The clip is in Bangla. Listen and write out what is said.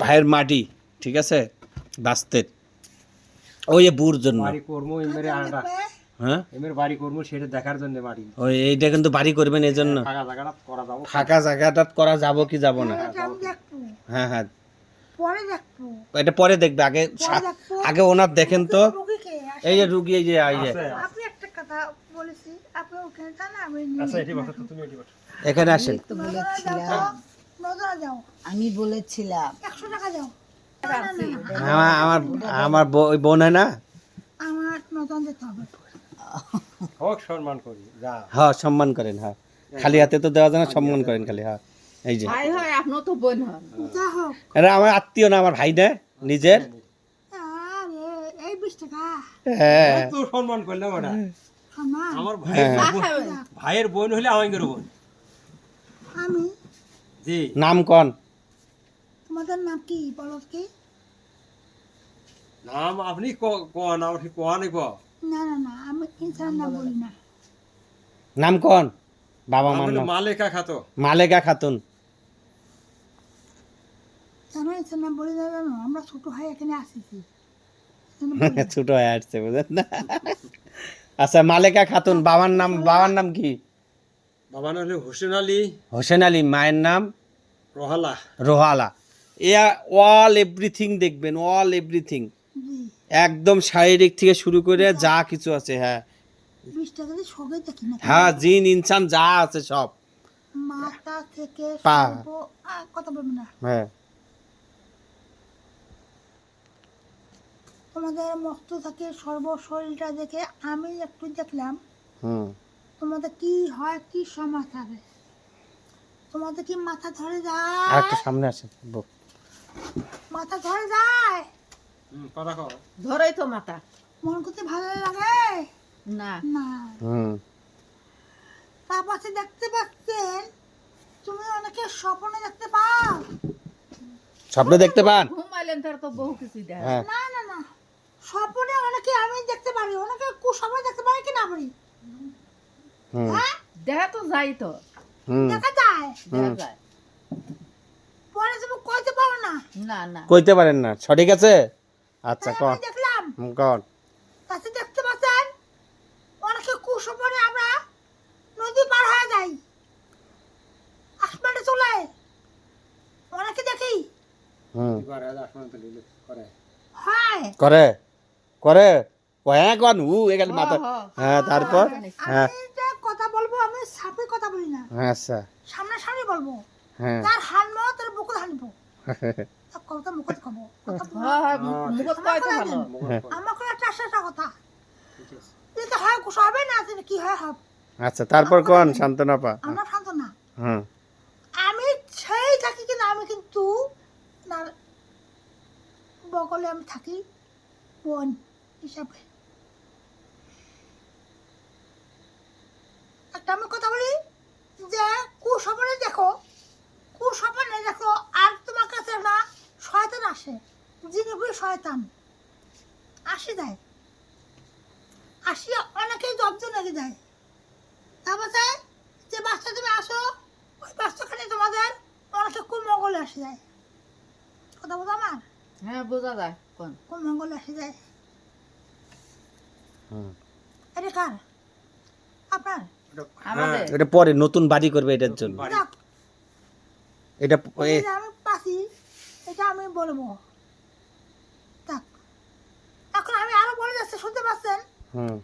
ভাইয়ের মাটি, ঠিক আছে, বাস্তের ওই বুর জন্য বাড়ি কর্ম এমরে আটা হ্যাঁ এমরে বাড়ি কর্ম সেটা দেখার জন্য মাটি ওই এইটা কিন্তু বাড়ি করবেন এই জন্য। ফাঁকা জায়গাটা করা যাবো, ফাঁকা জায়গাটা করা যাব কি যাব না? হ্যাঁ হ্যাঁ এটা পরে দেখবে, আগে আগে ওনার দেখেন তো। এই যে রুগী, এই যে আপনি একটা কথা বলেছি, আপনি ওখানে যান, আমি আচ্ছা এটি বসো, তুমি এটি বসো। এখানে আসেন। যাও, আমি বলেছিলাম 100 টাকা যাও। আমার আমার বোন হয় না, আমার নতুন যেতে হবে। হোক সম্মান করি যা। হ্যাঁ সম্মান করেন, হ্যাঁ খালি হাতে তো দেওয়া যায় না, সম্মান করেন খালি। হ্যাঁ এই যে ভাই হয় আপনিও তো বোন হন। যা হোক, এরা আমার আত্মীয় না, আমার ভাই না নিজের। আরে এই 20 টাকা হ্যাঁ তো সম্মান করলাম ওটা। সম্মান। আমার হ্যাঁ। ভাইয়ের বোন হলে আমাদের বোন। আমি, জি নাম কন? তোমাদের নাম কি বলো কি? নাম আপনি কোন নাম ঠিক কোয়ানি কো। না না না, আমি ইনসান নাম বলি না। নাম কন? বাবা মার আমি নাম? মালেকা খাতো। মালেকা খাতুন। জানো ইনসান নাম বলি না, জানো আমরা ছোট ভাই এখানে আসিছি। ছোট হয়ে আসছে, বুঝলেন না? আচ্ছা মালেকা খাতুন, বাবার নাম কি? বাবা নাম হলো হোসেন আলী হোসেন আলী, মায়ের নাম রহালা। রোহালা। অল এভরিথিং দেখবেন, অল এভরিথিং জি, একদম শারীরিক থেকে শুরু করে যা কিছু আছে। হ্যাঁ 20 টাকা দিয়ে সবে দেখি না। হ্যাঁ, জিন ইনসান যা আছে সব। মাথা থেকে পা। কথা বলবো না। হ্যাঁ তোমাদের মস্ত থেকে সর্ব শরীরটা দেখে আমি একটু দেখলাম হুম তোমাদের কি হয়, কি সমাচার। তোমাদের কি মাথা ধরে আর যায়? একটু সামনে আসেন। মাথা ধরে যায়, কথা কও। ধরেই তো মাথা মন করতে ভালো লাগে না। না। হুম তার পাশে দেখতে পাচ্ছেন, তুমি অনেকে স্বপ্নে দেখতে পাও। স্বপ্ন দেখতে পান? ঘুমাইলেন তার তো বহু কিছু দেয়। হ্যাঁ না না না, স্বপ্নে অনেকে আমি দেখতে পারি, অনেকে কুস্বপ্নে দেখতে পারি কি না পারি? হুম হ্যাঁ, দেখা তো যাই তো, হুম দেখা যায়, দেখা যায়। পরে তুমি কইতে পারো না। না না কইতে পারেন না, সঠিক আছে। আচ্ছা তাই কন। আমি দেখলাম, কন। তাতে দেখতে পাচ্ছেন অনেকে কুস্বপ্নে আমরা নদী পার হয়ে যাই, আসমানে চলে, অনেকে দেখি হুম এবারে আসমান তো লিলে করে। হয়। করে করে ও হ্যাঁ কন উ এখানে মাথা। হ্যাঁ, হ্যাঁ তারপর হ্যাঁ আমি যে কথা বলবো, আমি সাপে কথা বলি না, হ্যাঁ আচ্ছা সামনাসামনি বলবো। হ্যাঁ তার হানবো, তার বুকুত হানবো, তার কথা মুখত খাবো। কথা বলবো। হ্যাঁ মুখত কয়তো ভালো। আমার কোনো একটা আশা কথা, ঠিক আছে। এটা হয় কুশ হবে না, এটা কি হয় হবে। আচ্ছা তারপর কন শান্তনা পা। আমরা শান্ত না, হুম আমি সেই থাকি কিন্তু আমি কিন্তু না, বগলে আমি থাকি বোন হিসাবে। একটা আমি কথা বলি যে কুস্বপ্নে দেখো, কুস্বপ্নে দেখো, আর তোমার কাছে না শয়তান আসে, জিনিপুর শয়তান আসি যায়, আসিয়া অনেকেই জব্দ লেগে যায়। তারপরে যে বাচ্চা তুমি আসো, ওই বাচ্চাখানে তোমাদের অনেকে কুমঙ্গলে আসে যায়। কথা বলতো আমার, হ্যাঁ বোঝা যায় কোন। কুমঙ্গলে আসে যায়। হুম এটা কার? আপনার? আমাদের এটা পরে নতুন বাড়ি করবে এটার জন্য। বাড়ি। যাক, এটা এই যে আমি পাচ্ছি, এটা আমি বলবো। যাক, এখন আমি আরো বলে যাচ্ছি, শুনতে পাচ্ছেন? হুম